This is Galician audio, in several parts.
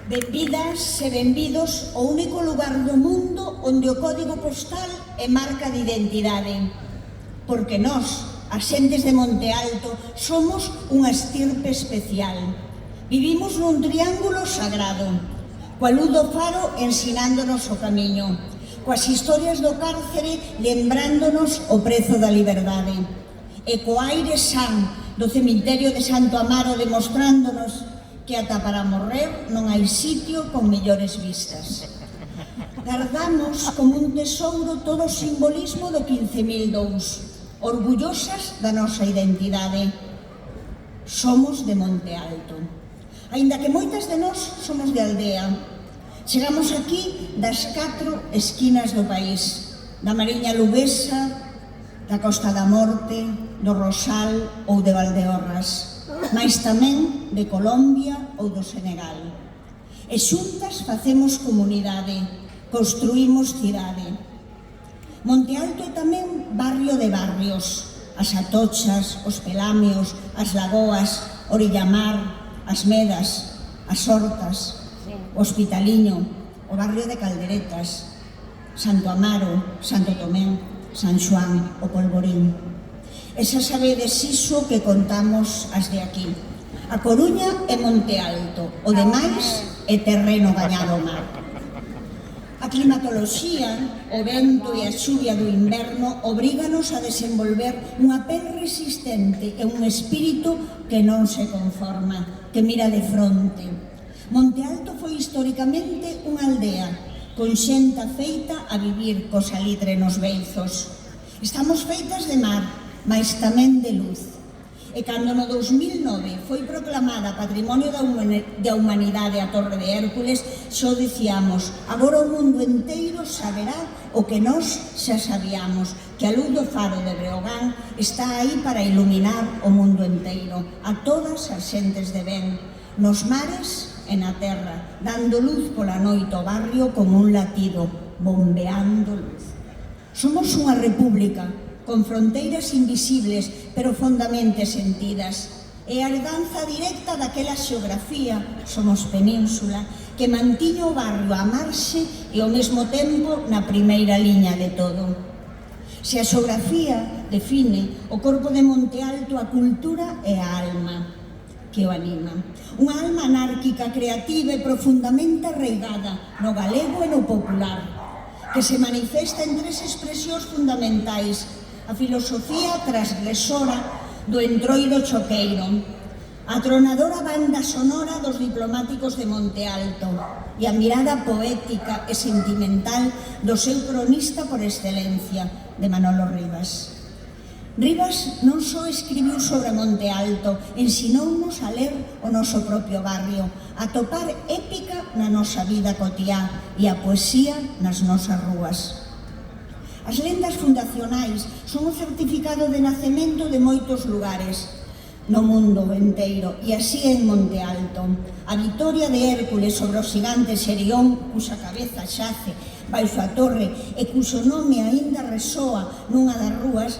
Benvidas e benvidos ao único lugar do mundo onde o código postal é marca de identidade. Porque nós, as xentes de Monte Alto, somos unha estirpe especial. Vivimos nun triángulo sagrado, coa luz do faro ensinándonos o camiño, coas historias do cárcere lembrándonos o prezo da liberdade, e co aire san do cemiterio de Santo Amaro demostrándonos que ata para morrer non hai sitio con mellores vistas. Guardamos como un tesouro todo o simbolismo do 15.002, orgullosas da nosa identidade. Somos de Monte Alto. Aínda que moitas de nós somos de aldea, chegamos aquí das 4 esquinas do país, da Mariña Luguesa, da Costa da Morte, do Rosal ou de Valdeorras, mais tamén de Colombia ou do Senegal. E xuntas facemos comunidade, construímos cidade. Monte Alto é tamén barrio de barrios, as Atochas, os Pelamios, as Lagoas, Orillamar, as Medas, as Hortas, o Hospitaliño, o barrio de Calderetas, Santo Amaro, Santo Tomé, San Xoán, o Polvorín. E xa sabedes iso que contamos as de aquí. A Coruña é Monte Alto, o demais é terreno gañado ao mar. A climatoloxía, o vento e a xuvia do inverno obríganos a desenvolver unha pel resistente e un espírito que non se conforma, que mira de fronte. Monte Alto foi históricamente unha aldea, con xente feita a vivir co salitre nos beizos. Estamos feitas de mar, mais tamén de luz. E cando no 2009 foi proclamada Patrimonio da Humanidade a Torre de Hércules, xo dicíamos, agora o mundo enteiro saberá o que nós xa sabíamos, que a luz do faro de Breogán está aí para iluminar o mundo enteiro, a todas as xentes de ben, nos mares e na terra, dando luz pola noite ao barrio como un latido, bombeando luz. Somos unha república, con fronteiras invisibles, pero fondamente sentidas. É a herdanza directa daquela xeografía, somos península, que mantiño o barrio a marxe e ao mesmo tempo na primeira liña de todo. Se a xeografía define o corpo de Monte Alto, a cultura é a alma que o anima. Unha alma anárquica, creativa e profundamente arraigada no galego e no popular, que se manifesta en 3 expresións fundamentais: a filosofía transgresora do entroido choqueiro, a tronadora banda sonora dos diplomáticos de Monte Alto e a mirada poética e sentimental do seu cronista por excelencia, de Manolo Rivas. Rivas non só escribiu sobre Monte Alto, ensinounos a ler o noso propio barrio, a topar épica na nosa vida cotiá e a poesía nas nosas rúas. As lendas fundacionais son o certificado de nacemento de moitos lugares no mundo enteiro, e así en Monte Alto. A vitoria de Hércules sobre o xigante Xerión, cuxa cabeza xace baixo a torre e cuxo nome aínda resoa nunha das rúas,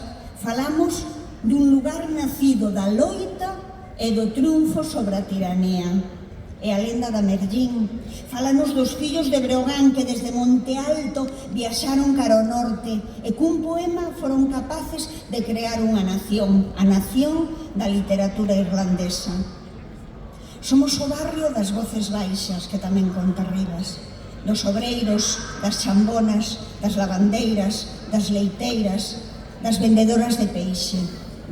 falamos dun lugar nacido da loita e do triunfo sobre a tiranía. E a lenda da Merllín fálanos dos fillos de Breogán que desde Monte Alto viaxaron cara ao norte e cun poema foron capaces de crear unha nación, a nación da literatura irlandesa. Somos o barrio das voces baixas, que tamén conta Rivas, dos obreiros, das chambonas, das lavandeiras, das leiteiras, das vendedoras de peixe,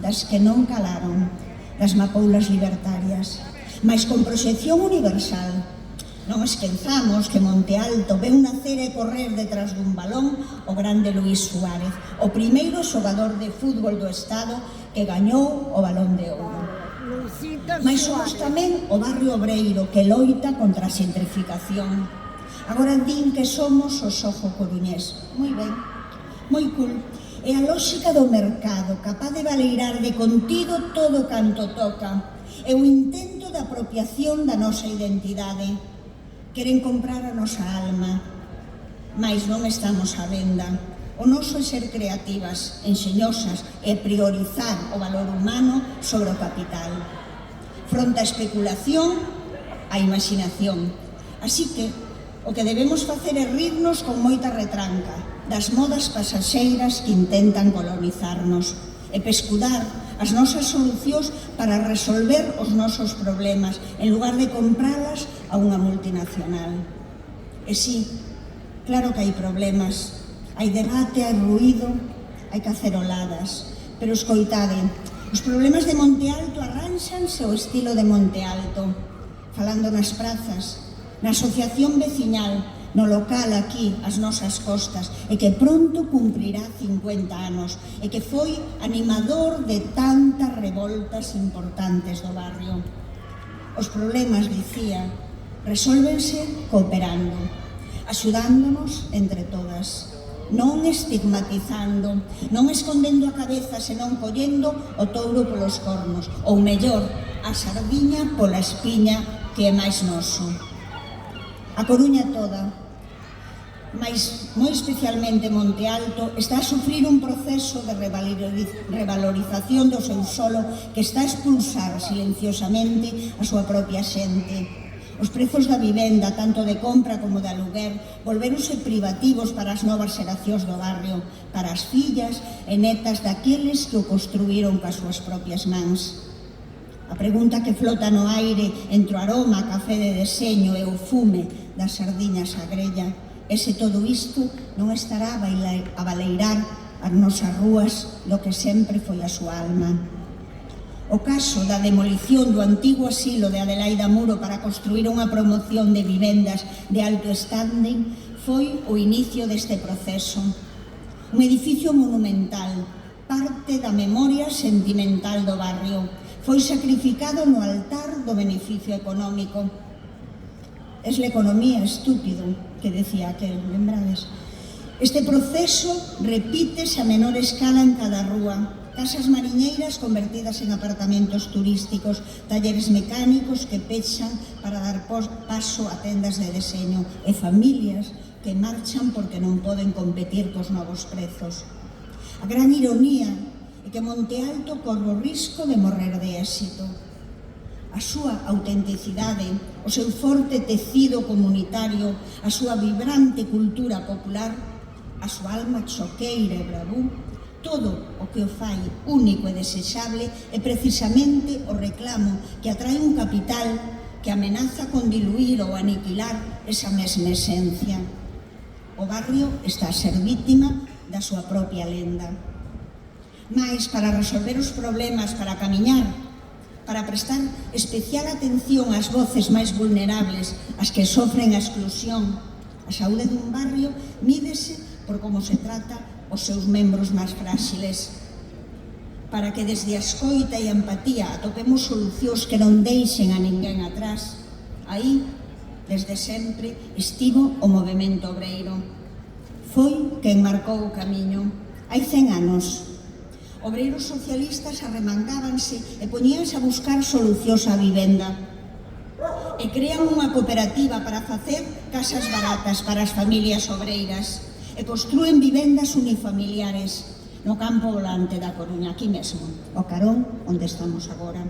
das que non calaron, das mapoulas libertarias, mas con proxección universal. Non esquezamos que Monte Alto veu nacer e correr detrás dun balón o grande Luís Suárez, o primeiro xogador de fútbol do Estado que gañou o Balón de Ouro. Mas somos tamén o barrio obreiro que loita contra a xentrificación. Agora din que somos o Soho coruñés. Moi ben, moi cool. É a lógica do mercado, capaz de valeirar de contido todo canto toca. É o intento de apropiación da nosa identidade. Queren comprar a nosa alma, mas non estamos á venda. O noso é ser creativas, enxeñosas e priorizar o valor humano sobre o capital. Fronte á especulación, a imaginación. Así que o que debemos facer é rirnos con moita retranca das modas pasaxeiras que intentan colonizarnos e pescudar as nosas solucións para resolver os nosos problemas en lugar de compralas a unha multinacional. E sí, claro que hai problemas, hai debate, hai ruído, hai caceroladas, pero escoitade, os problemas de Monte Alto arránxanse ao estilo de Monte Alto, falando nas prazas, na asociación veciñal, no local aquí, as nosas costas, e que pronto cumprirá 50 anos, e que foi animador de tantas revoltas importantes do barrio. Os problemas, dicía, resólvense cooperando, axudándonos entre todas, non estigmatizando, non escondendo a cabeza, senón collendo o touro polos cornos, ou mellor, a sardiña pola espiña que é máis noso. A Coruña toda, mais moi especialmente Monte Alto, está a sufrir un proceso de revalorización do seu solo que está a expulsar silenciosamente a súa propia xente. Os prezos da vivenda, tanto de compra como de aluguer, volveronse privativos para as novas xeracións do barrio, para as fillas e netas daqueles que o construíron coas súas propias mans. A pregunta que flota no aire entre o aroma a café de deseño e o fume das sardiñas á grella é se todo isto non estará a baleirar as nosas rúas do que sempre foi a súa alma. O caso da demolición do antigo asilo de Adelaida Muro para construir unha promoción de vivendas de alto standing foi o inicio deste proceso. Un edificio monumental, parte da memoria sentimental do barrio, foi sacrificado no altar do beneficio económico. Es la economía, estúpido, que decía aquel, lembrades? Este proceso repítese a menor escala en cada rúa. Casas mariñeiras convertidas en apartamentos turísticos, talleres mecánicos que pechan para dar paso a tendas de deseño e familias que marchan porque non poden competir cos novos prezos. A gran ironía é que Monte Alto corre o risco de morrer de éxito. A súa autenticidade, o seu forte tecido comunitario, a súa vibrante cultura popular, a súa alma choqueira e bravú, todo o que o fai único e desexable é precisamente o reclamo que atrae un capital que amenaza con diluir ou aniquilar esa mesma esencia. O barrio está a ser vítima da súa propia lenda. Mais, para resolver os problemas, para camiñar, para prestar especial atención ás voces máis vulnerables, as que sofren a exclusión, a saúde dun barrio mídese por como se trata os seus membros máis fráxiles. Para que desde a escoita e a empatía atopemos solucións que non deixen a ninguén atrás, aí, desde sempre, estivo o movemento obreiro. Foi quen marcou o camiño. Hai 100 anos. Obreiros socialistas arremangábanse e poñíanse a buscar solucións á vivenda. E crean unha cooperativa para facer casas baratas para as familias obreiras e construen vivendas unifamiliares no campo volante da Coruña, aquí mesmo, o carón onde estamos agora.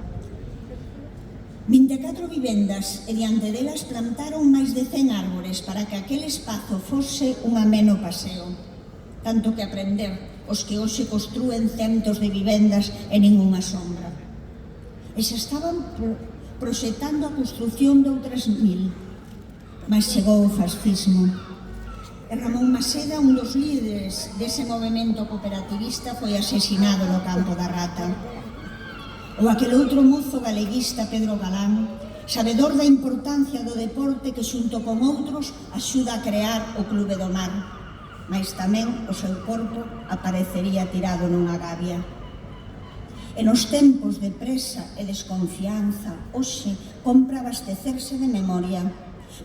24 vivendas e diante delas plantaron máis de 100 árbores para que aquel espazo fose un ameno paseo. Tanto que aprender os que hoxe construen centos de vivendas e ningunha sombra. E xa estaban proxectando a construción de outras 1000. Mas chegou o fascismo. E Ramón Maseda, un dos líderes dese movemento cooperativista, foi asesinado no campo da Rata. Ou aquel outro mozo galeguista, Pedro Galán, sabedor da importancia do deporte que xunto con outros axuda a crear o Clube do Mar, mais tamén o seu corpo aparecería tirado nunha gavia. E nos tempos de presa e desconfianza, hoxe compra abastecerse de memoria,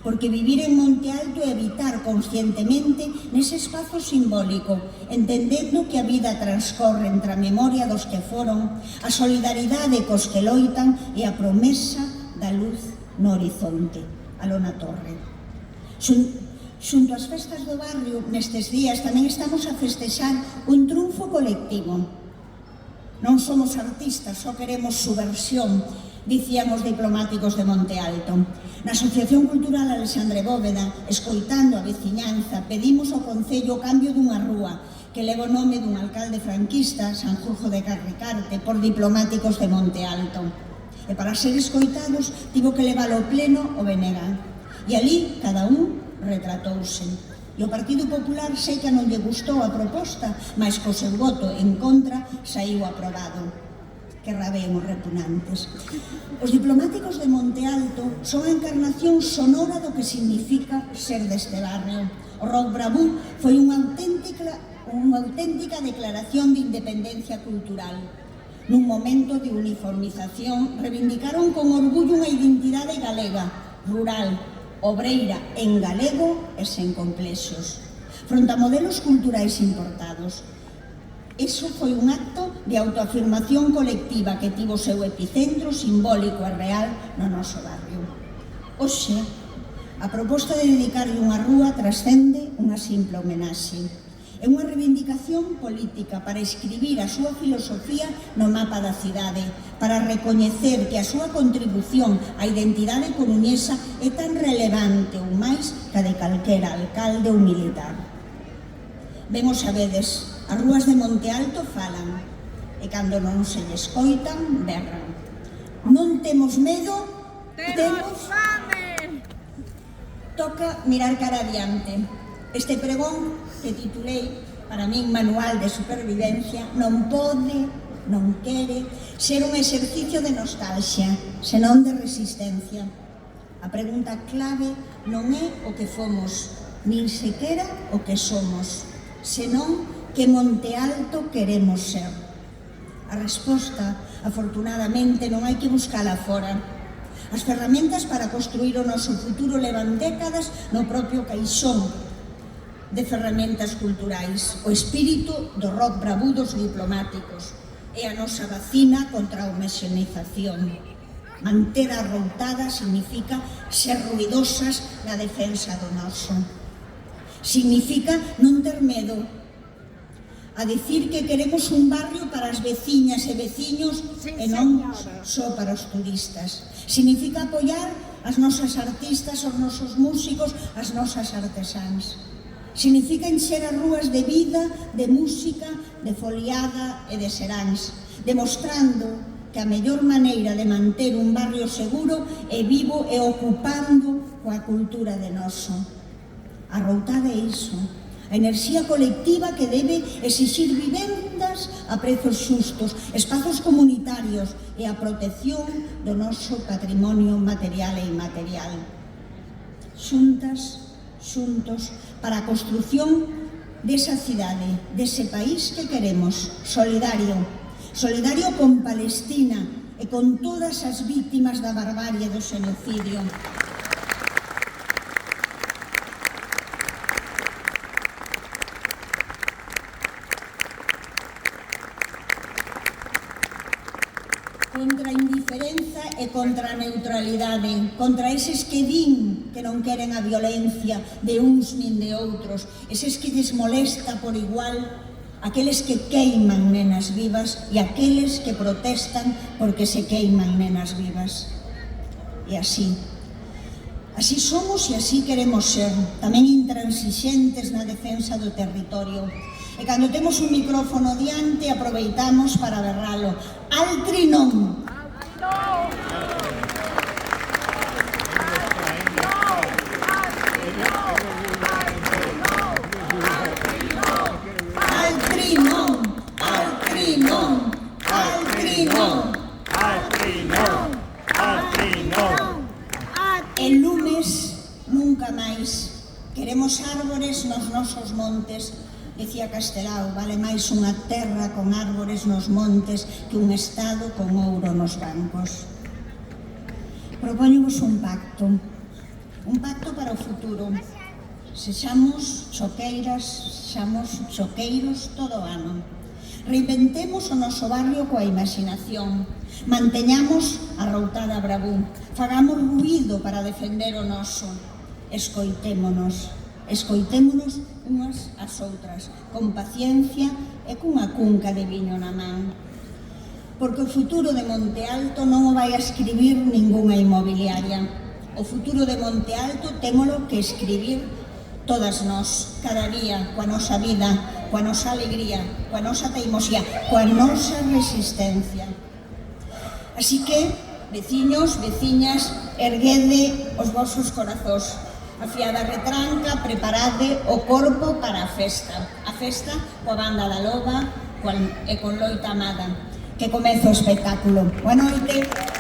porque vivir en Monte Alto é habitar conscientemente nese espazo simbólico, entendendo que a vida transcorre entre a memoria dos que foron, a solidaridade cos que loitan e a promesa da luz no horizonte. Alona Torre. Xunto ás festas do barrio, nestes días tamén estamos a festexar un triunfo colectivo. Non somos artistas, só queremos subversión, dicían os diplomáticos de Monte Alto. Na Asociación Cultural Alexandre Bóveda, escoitando a veciñanza, pedimos ao Concello o cambio dunha rúa que leva o nome dun alcalde franquista, Sanjurjo de Carricarte, por diplomáticos de Monte Alto. E para ser escoitados, tivo que levar ao pleno o Benegan. E ali, cada un retratouse. E o Partido Popular sei que non lle gustou a proposta, mas co seu voto en contra saiu aprobado. Que rabemos repugnantes. Os diplomáticos de Monte Alto son a encarnación sonora do que significa ser deste barrio. O rock bravú foi unha auténtica declaración de independencia cultural. Nun momento de uniformización, reivindicaron con orgullo unha identidade galega, rural, obreira, en galego e sen complexos. Fronte a modelos culturais importados, iso foi un acto de autoafirmación colectiva que tivo o seu epicentro simbólico e real no noso barrio. Hoxe, a proposta de dedicarlle unha rúa trascende unha simple homenaxe. É unha reivindicación política para escribir a súa filosofía no mapa da cidade, para recoñecer que a súa contribución á identidade coruñesa é tan relevante ou máis que a de calquera alcalde ou militar. Ben o sabedes, as rúas de Monte Alto falan, e cando non se lle escoitan, berran. Non temos medo, temos fame. Toca mirar cara adiante. Este pregón que titulei, para min, Manual de Supervivencia, non pode, non quere ser un exercicio de nostalgia, senón de resistencia. A pregunta clave non é o que fomos, nin sequera o que somos, senón que Monte Alto queremos ser. A resposta, afortunadamente, non hai que buscala fora. As ferramentas para construir o noso futuro levan décadas no propio caixón de ferramentas culturais, o espírito do rock bravú dos diplomáticos e a nosa vacina contra a homoxeneización. Manter a arroutada significa ser ruidosas na defensa do noso. Significa non ter medo a dicir que queremos un barrio para as veciñas e veciños e non só para os turistas. Significa apoiar as nosas artistas, os nosos músicos, as nosas artesáns. Significa encher as rúas de vida, de música, de foliada e de seráns, demostrando que a mellor maneira de manter un barrio seguro é vivo e ocupando coa cultura de noso. A routada é iso, a enerxía colectiva que debe exixir vivendas a prezos xustos, espazos comunitarios e a protección do noso patrimonio material e inmaterial. Xuntas, xuntos, para a construción desa cidade, dese país que queremos, solidario, solidario con Palestina e con todas as vítimas da barbarie do xenocidio. Contra a indiferenza e contra a neutralidade, contra eses que din que non queren a violencia de uns nin de outros, eses que lles molesta por igual, aqueles que queiman nenas vivas e aqueles que protestan porque se queiman nenas vivas. E así somos e así queremos ser, tamén intransixentes na defensa do territorio. E cando temos un micrófono diante, aproveitamos para berralo. Altri non! Altri non! Altri non! Altri non! Altri non! Altri non! E lumes nunca máis. Queremos árbores nos nosos montes. Dicía Castelao, vale máis unha terra con árbores nos montes que un estado con ouro nos bancos. Propóñovos un pacto para o futuro. Sexamos choqueiras, sexamos choqueiros todo o ano. Reinventemos o noso barrio coa imaginación. Manteñamos a routada bravú. Fagamos ruído para defender o noso. Escoitémonos unhas ás outras, con paciencia e cunha cunca de viño na man. Porque o futuro de Monte Alto non o vai a escribir ningunha inmobiliaria. O o futuro de Monte Alto témolo que escribir todas nós, cada día, coa nosa vida, coa nosa alegría, coa nosa teimosía, coa nosa resistencia. Así que, veciños, veciñas, erguede os vosos corazóns. Afiada a retranca, preparade o corpo para a festa coa banda da Loba e con Loita Amada. Que comece o espectáculo. Boa noite.